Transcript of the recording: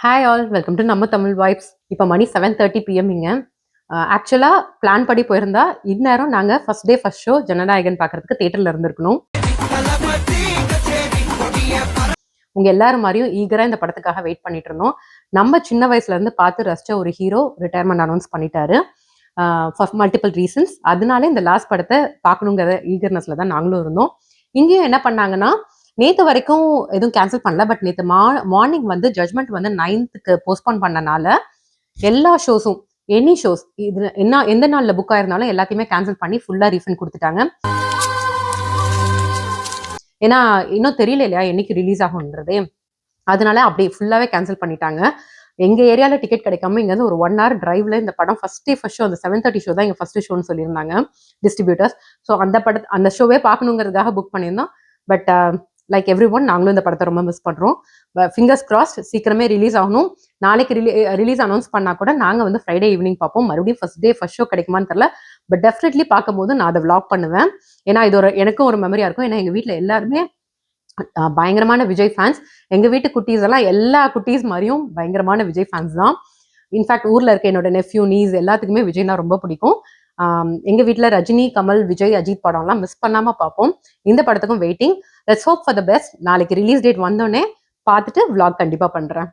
Hi all, welcome to நம்ம Tamil vibes. இப்போ மணி 7:30 பிஎம்ங்க. ஆக்சுவலாக பிளான் படி போயிருந்தா இந்நேரம் நாங்கள் first day first show Jananayagan பார்க்கறதுக்கு தேட்டரில் இருந்திருக்கணும். உங்க எல்லாரும் மாதிரியும் ஈகரா இந்த படத்துக்காக வெயிட் பண்ணிட்டு இருந்தோம். நம்ம சின்ன வயசுல இருந்து பார்த்து ரசிச்ச ஒரு ஹீரோ ரிட்டையர்மெண்ட் அனௌன்ஸ் பண்ணிட்டாரு ஃபார் மல்டிபிள் ரீசன்ஸ். அதனால இந்த லாஸ்ட் படத்தை பார்க்கணுங்கிற ஈகர்னஸ்ல தான் நாங்களும் இருந்தோம். இங்கேயும் என்ன பண்ணாங்கன்னா, நேற்று வரைக்கும் எதுவும் கேன்சல் பண்ணல, பட் நேற்று மார்னிங் வந்து ஜட்மெண்ட் வந்து 9th போஸ்ட்போன் பண்ணனால எல்லா ஷோஸும் எனி ஷோஸ் இது என்ன எந்த நாளில் புக் ஆயிருந்தாலும் எல்லாத்தையுமே கேன்சல் பண்ணி ஃபுல்லாக ரீஃபண்ட் கொடுத்துட்டாங்க. ஏன்னா இன்னும் தெரியல இல்லையா என்னைக்கு ரிலீஸ் ஆகும்ன்றதே, அதனால அப்படி ஃபுல்லாகவே கேன்சல் பண்ணிட்டாங்க. எங்கள் ஏரியாவில் டிக்கெட் கிடைக்காம இங்கேருந்து ஒரு 1 hour டிரைவ்ல இந்த படம் ஃபர்ஸ்ட் ஷோ அந்த 7:30 ஷோ தான் எங்கள் ஃபர்ஸ்ட் ஷோன்னு சொல்லியிருந்தாங்க டிஸ்ட்ரிபியூட்டர்ஸ். ஸோ அந்த ஷோவே பார்க்கணுங்கிறதுக்காக புக் பண்ணியிருந்தோம். பட் லைக் எவ்ரி ஒன் நாங்களும் இந்த படத்தை ரொம்ப மிஸ் பண்ணுறோம். ஃபிங்கர்ஸ் கிராஸ்ட் சீக்கிரமே ரிலீஸ் ஆகணும். நாளைக்கு ரிலீஸ் அனௌன்ஸ் பண்ணால் கூட நாங்கள் வந்து ஃப்ரைடே ஈவினிங் பார்ப்போம். மறுபடியும் ஃபர்ஸ்ட் ஷோ கிடைக்குமான்னு தெரியல, பட் டெஃபினெட்லி பார்க்கும்போது நான் அதை விளாக் பண்ணுவேன். ஏன்னா இது எனக்கும் ஒரு மெமரியாக இருக்கும். ஏன்னா எங்கள் வீட்டில் எல்லாருமே பயங்கரமான விஜய் ஃபேன்ஸ். எங்க வீட்டு குட்டீஸ் எல்லாம் எல்லா குட்டீஸ் மாதிரியும் பயங்கரமான விஜய் ஃபேன்ஸ் தான். இன்ஃபேக்ட் ஊர்ல இருக்க என்னோட நெஃப்யூ நீஸ் எல்லாத்துக்குமே விஜய்னா ரொம்ப பிடிக்கும். எங்க வீட்டுல ரஜினி, கமல், விஜய், அஜித் படம்லாம் மிஸ் பண்ணாம பார்ப்போம். இந்த படத்துக்கும் waiting. Let's hope for the best. நாளைக்கு ரிலீஸ் டேட் வந்தோடனே பார்த்துட்டு விளாக் கண்டிப்பா பண்றேன்.